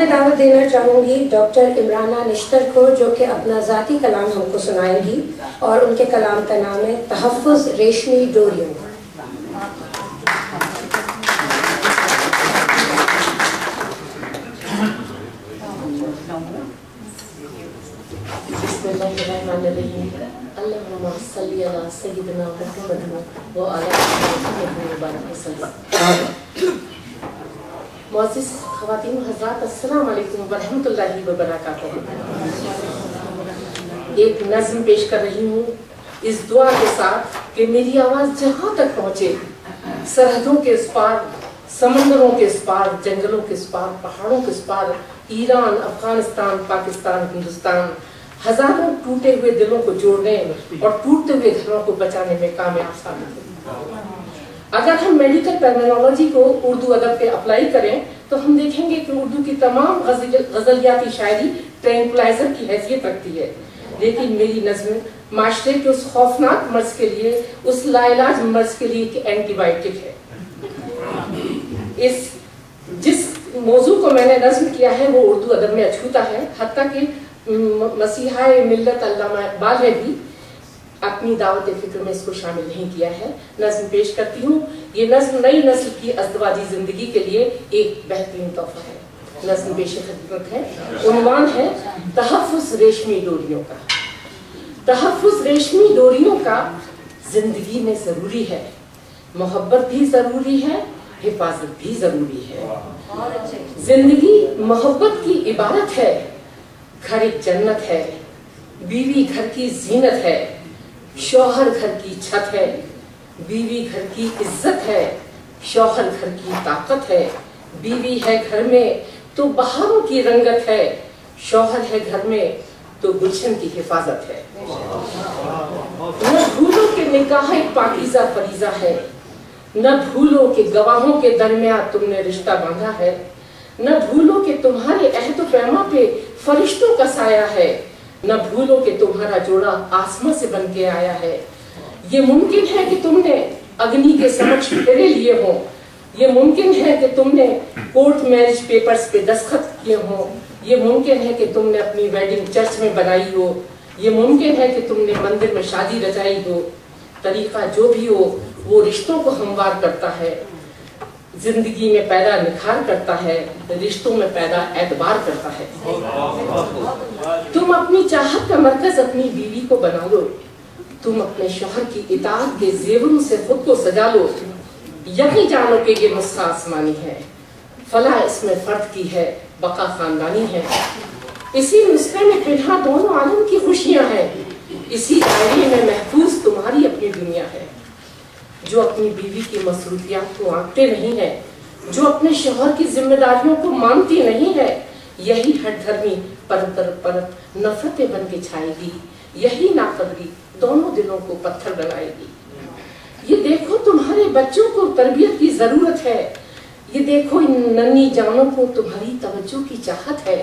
میں دعوت دینا چاہوں گی ڈاکٹر عمرانہ نشتر کو، جو کہ اپنا ذاتی کلام ہم کو سنائیں گی، اور ان کے کلام کا نام ہے تحفظ ریشمی ڈوریوں۔ بسم اللہ الرحمن الرحیم۔ اللہم صلی علی سیدنا محمد وعلی محمد وبارک وسلم۔ معزز خواتین و حضرات، السلام علیکم ورحمۃ اللہ وبرکاتہ۔ ایک نظم پیش کر رہی ہوں اس دعا کے ساتھ کہ میری آواز جہاں تک پہنچے، سرحدوں کے اس پار، سمندروں کے اس پار، جنگلوں کے اس پار، پہاڑوں کے اس پار، ایران، افغانستان، پاکستان، ہندوستان، ہزاروں ٹوٹے ہوئے دلوں کو جوڑنے اور ٹوٹتے ہوئے گھروں کو بچانے میں کامیاب ثابت ہو۔ اگر ہم میڈیکل ٹرمینالوجی کو اردو ادب پہ اپلائی کریں تو ہم دیکھیں گے کہ اردو کی تمام غزلیاتی شاعری ٹرینکلائزر کی حیثیت رکھتی ہے، لیکن میری نظم معاشرے کے اس خوفناک مرض کے لیے، اس لا علاج مرض کے لیے ایک اینٹی بائیوٹک ہے۔ جس موضوع کو میں نے نظم کیا ہے وہ اردو ادب میں اچھوتا ہے، حتیٰ کہ مسیحا ملت علامہ اقبال نے بھی اپنی دعوت فکر میں اس کو شامل نہیں کیا ہے۔ نظم پیش کرتی ہوں۔ یہ نظم نئی نسل کی ازدواجی زندگی کے لیے ایک بہترین تحفہ ہے۔ نظم پیش خدمت ہے، عنوان ہے تحفظ ریشمی ڈوریوں کا۔ تحفظ ریشمی ڈوریوں کا زندگی میں ضروری ہے، محبت بھی ضروری ہے، حفاظت بھی ضروری ہے۔ زندگی محبت کی عبارت ہے، گھر ایک جنت ہے، بیوی گھر کی زینت ہے، شوہر گھر کی چھت ہے، بیوی گھر کی عزت ہے، شوہر گھر کی طاقت ہے، بیوی ہے گھر میں تو بہاروں کی رنگت ہے، شوہر ہے گھر میں تو گلشن کی حفاظت ہے۔ نہ بھولو کہ نکاح ایک پاکیزہ فریضہ ہے، نہ بھولو کہ گواہوں کے درمیان تم نے رشتہ باندھا ہے، نہ بھولو کہ تمہارے عہد و پیما پہ فرشتوں کا سایہ ہے، نہ بھولو کہ تمہارا جوڑا آسمان سے بن کے آیا ہے۔ یہ ممکن ہے کہ تم نے اگنی کے سمکش پھیرے لیے ہوں، یہ ممکن ہے کہ تم نے کورٹ میرج پیپرز پہ دستخط کیے ہوں، یہ ممکن ہے کہ تم نے اپنی ویڈنگ چرچ میں بنائی ہو، یہ ممکن ہے کہ تم نے مندر میں شادی رچائی ہو۔ طریقہ جو بھی ہو وہ رشتوں کو ہموار کرتا ہے، زندگی میں پیدا نکھار کرتا ہے، رشتوں میں پیدا اعتبار کرتا ہے۔ تم اپنی چاہت کا مرکز اپنی بیوی کو بنا لو، تم اپنے شوہر کی اطاعت کے زیوروں سے خود کو سجا لو، یقین جانو کہ یہ نسخہ آسمانی ہے، فلاح اس میں فرد کی ہے، بقا خاندانی ہے۔ اسی نسخے میں پنہاں دونوں عالم کی خوشیاں ہیں، اسی دائرے میں محفوظ تمہاری اپنی دنیا ہے۔ جو اپنی بیوی کی مصروفیات کو آنکتے نہیں ہے، جو اپنے شوہر کی ذمہ داریوں کو مانتی نہیں ہے، یہی ہٹ دھرمی پرت در پرت نفرتیں بن کے چھائے گی، یہی ناقدری دونوں دلوں کو پتھر بنائے گی۔ یہ دیکھو تمہارے بچوں کو تربیت کی ضرورت ہے، یہ دیکھو ان ننھی جانوں کو تمہاری توجہ کی چاہت ہے،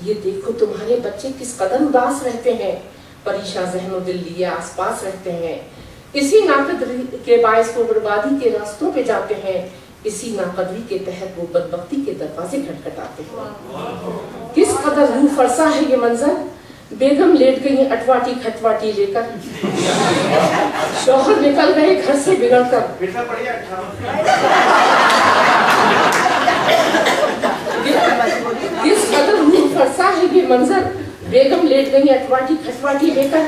یہ دیکھو تمہارے بچے کس قدر اداس رہتے ہیں، پریشان ذہن و دل لیے آس پاس رہتے ہیں، اسی ناقدری کے باعث وہ بربادی کے راستوں پہ جاتے ہیں، اسی ناقدری کے تحت وہ بدبختی کے دروازے کھٹکھٹاتے ہیں۔ کس قدر روح فرسا ہے یہ منظر، بیگم لیٹ گئی اٹواٹی کھٹواٹی لے کر، شوہر نکل گئے گھر سے بگڑ کر۔ کس قدر روح فرسا ہے یہ منظر، بیگم لیٹ گئی اٹواٹی کھٹواٹی لے کر،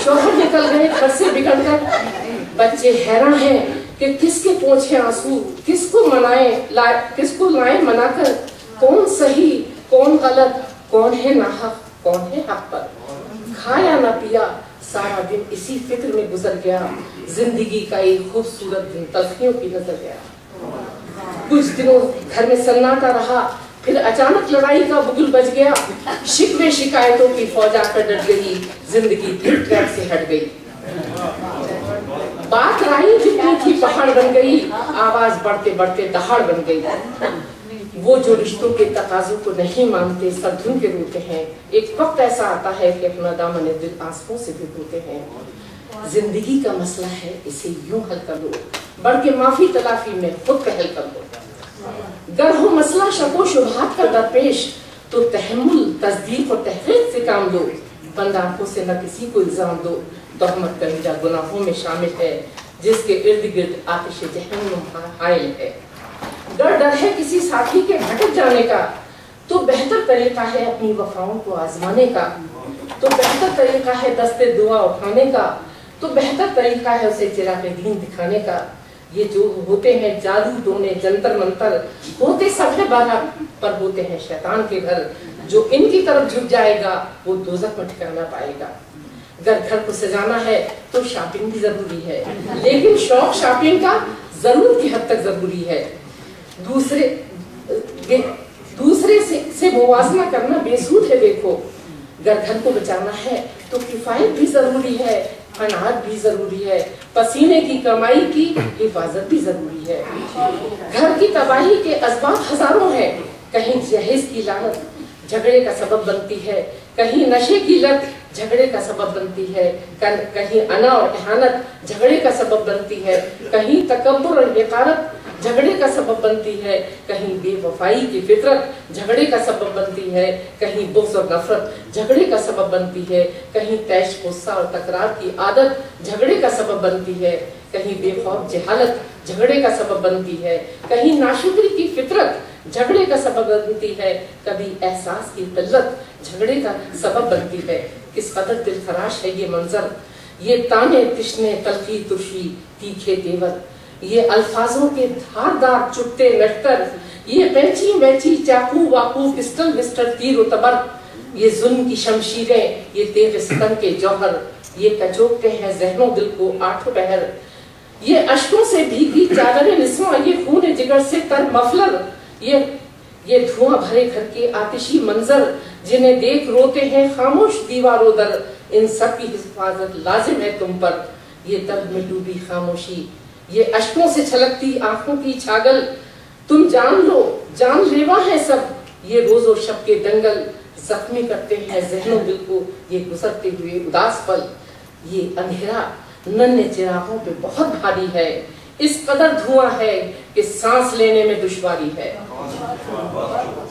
شوہر نکل گئے گھر سے بگڑ کر۔ بچے حیران ہیں کہ کس کے پونچھے آنسو، کس کو لائیں منا کر، کون صحیح کون غلط، کون ہے ناحق کون ہے حق پر۔ کھایا نہ پیا سارا دن اسی فکر میں گزر گیا، زندگی کا ایک خوبصورت دن تلخیوں کی نظر گیا۔ کچھ دنوں گھر میں سناٹا رہا، پھر اچانک لڑائی کا بگل بج گیا، شکوے شکایتوں کی فوج آ کر ڈٹ گئی، زندگی پھر ٹریک سے ہٹ گئی۔ بات رائی جتنی تھی پہاڑ بن گئی، آواز بڑھتے بڑھتے دہاڑ بن گئی۔ وہ جو رشتوں کے تقاضوں کو نہیں مانتے سر دھن کے روتے ہیں، ایک وقت ایسا آتا ہے کہ اپنا دامن دل آنسوؤں سے بھگوتے ہیں۔ زندگی کا مسئلہ ہے اسے یوں حل کر دو، بڑھ کے معافی تلافی میں خود پہل کر دو۔ گر ہو مسئلہ شک و شبہات کا درپیش، तो तहम्मुल, तस्दीक और तहक़ीक़ से काम लो। बंद आंखों से न किसी को इल्ज़ाम दो, तहमत कबीरा गुनाहों में शामिल है, जिसके इर्द गिर्द आतिश जहन्नुम हायल है। डर है किसी साथी के भटक जाने का, तो बेहतर तरीका है अपनी वफाओं को आजमाने का। तो बेहतर तरीका है दस्ते दुआ उठाने का, तो बेहतर तरीका है उसे चिरागे दीन दिखाने का। ये जो होते हैं जादू टोने जंतर मंतर, होते सब है बारह पर होते हैं शैतान के घर। जो इनकी तरफ झुक जाएगा वो दोज़ख में ठिकाना पाएगा। अगर घर को सजाना है तो शॉपिंग भी जरूरी है, लेकिन शौक शॉपिंग का जरूर की हद तक जरूरी है। दूसरे से मुवाजना करना बेसूद है। देखो, अगर घर को बचाना है तो किफायत भी जरूरी है, अनाज भी जरूरी है, पसीने की कमाई की हिफाजत भी जरूरी है। घर की तबाही के असबाब हजारों हैं। कहीं जहेज की लानत झगड़े का सबब बनती है, कहीं नशे की लत झगड़े का सबब बनती है, कहीं अना और एहानत झगड़े का सबब बनती है, कहीं तकब्बुर और हिकारत झगड़े का सबब बनती है, कहीं बेवफाई की फितरत झगड़े का सबब बनती है, कहीं बुग़्ज़ और नफरत झगड़े का सबब बनती है, कहीं तैश, गुस्सा और तकरार की आदत झगड़े का सबब बनती है, कहीं बेखौफ जहालत झगड़े का सबब बनती है, कहीं नाशुक्री की फितरत झगड़े का सबब बनती है, कभी एहसास की किल्लत झगड़े का सबब बनती है। किस कदर दिलखराश है ये मंजर, ये ताने तिश्ने तलखी तुर्शी तीखे तेवर, ये अल्फाजों के धारदार चुटते नटकर, ये पैंची मैची चाकू वाकू पिस्टल विस्टल तीर उतबर, ये जुल्म की शमशीरें, ये तेग सितम के जौहर, ये कचोकते हैं ज़हनों दिल को आठों पहर, ये अश्कों से भीगी चादरें निस्वा, ये खून जिगर से तर मफलर, ये धुआं भरे घर के आतिशी मंजर, जिन्हें देख रोते हैं खामोश दीवारों दर, इन सब की हिफाजत लाजिम है तुम पर। ये दर्द में डूबी खामोशी, ये अश्कों से छलकती आंखों की छागल, तुम जान लो जानलेवा है सब, ये रोजो शब के दंगल जख्मी करते हैं ज़हनों दिल को, ये गुजरते हुए उदास पल। ये अंधेरा नन्हे चिरागों पे बहुत भारी है, इस कदर धुआं है कि सांस लेने में दुश्वारी है।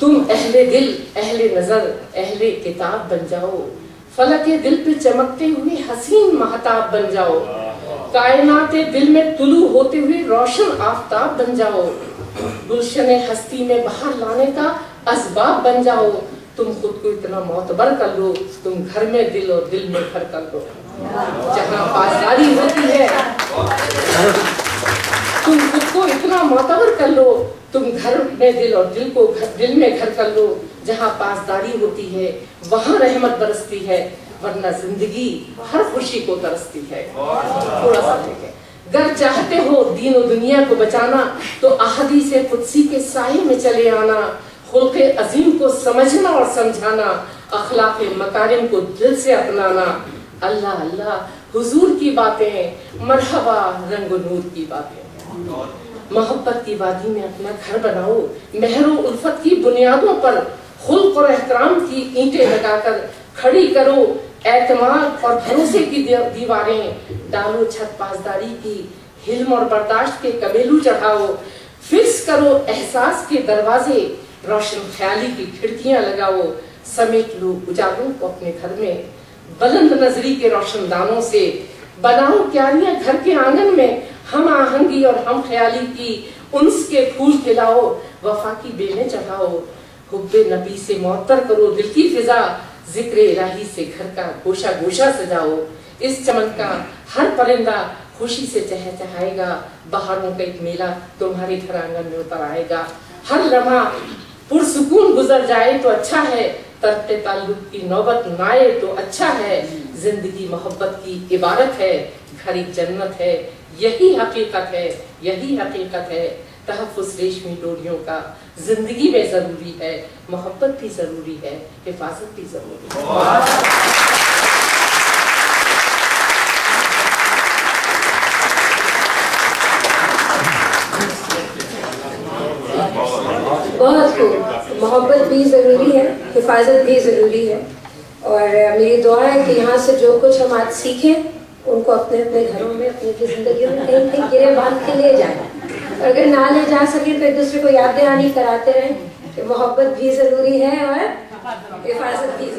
तुम अहले दिल, अहले नजर, अहले किताब बन जाओ, फलके दिल पे चमकते हुए हसीन महताब बन जाओ, कायनाते दिल में तुलू होते हुए रोशन आफताब बन जाओ, गुलशने हस्ती में बाहर लाने का असबाब बन जाओ। तुम खुद को इतना मोतबर कर लो, तुम घर में दिल और दिल में घर कर लो। जहाँ पासदारी होती है, तुम खुद को इतना मोतबर कर लो, तुम घर में दिल और दिल में घर कर लो। जहाँ पासदारी होती है वहाँ रहमत बरसती है, वरना जिंदगी हर खुशी को तरसती है। थोड़ा सा देखें, अगर चाहते हो दीन और दुनिया को बचाना तो अहदीस कुदसी के साए में चले आना, खुल्क़े अजीम को समझना और समझाना, अखलाक़ मकारिम को दिल से अपनाना। अल्लाह अल्लाह हुजूर की बातें, मरहबा रंग नूर की बातें। मोहब्बत की वादी में अपना घर बनाओ, मेहर उल्फत की बुनियादों पर खुल्क और एहतराम की ईंटें लगाकर खड़ी करो एतमाद और भरोसे की दीवारें, डालो छत पासदारी की, हिल्म और बर्दाश्त के कबेलू चढ़ाओ, फिक्स करो एहसास के दरवाजे, रोशन ख्याली की खिड़कियां लगाओ, समेट लो उजालों को अपने घर में, बुलंद नजरी के रोशनदानों से बनाओ क्यारियां घर के आंगन में, हम आहंगी और हम ख्याली की उन्स के फूल खिलाओ, वफा की बेलें चढ़ाओ, हुब्बे नबी से मुअत्तर करो दिल की फिजा, जिक्र इलाही से घर का गोशा गोशा सजाओ। इस चमन का हर परिंदा खुशी से चहचहाएगा, बहारों का एक मेला तुम्हारे घर आंगन में उतर आएगा। हर लम्हा पुरसुकून गुजर जाए तो अच्छा है, तरते ताल्लुक की नौबत न आए तो अच्छा है। जिंदगी मोहब्बत की इबारत है, घर एक जन्नत है, यही हकीकत है, यही हकीकत है। तहफ़्फ़ुज़ रेशमी डोरियों का जिंदगी में जरूरी है, मोहब्बत भी जरूरी है, हिफाजत भी जरूरी है। बहुत खूब, मोहब्बत भी ज़रूरी है, हिफाजत भी ज़रूरी है। और मेरी दुआ है कि यहाँ से जो कुछ हम आज सीखें उनको अपने अपने घरों में, अपनी ज़िंदगी में कहीं कहीं गिरे बांध के ले जाएं। और अगर ना ले जा सके तो एक दूसरे को याद दहानी कराते रहें कि मोहब्बत भी ज़रूरी है और हिफाजत भी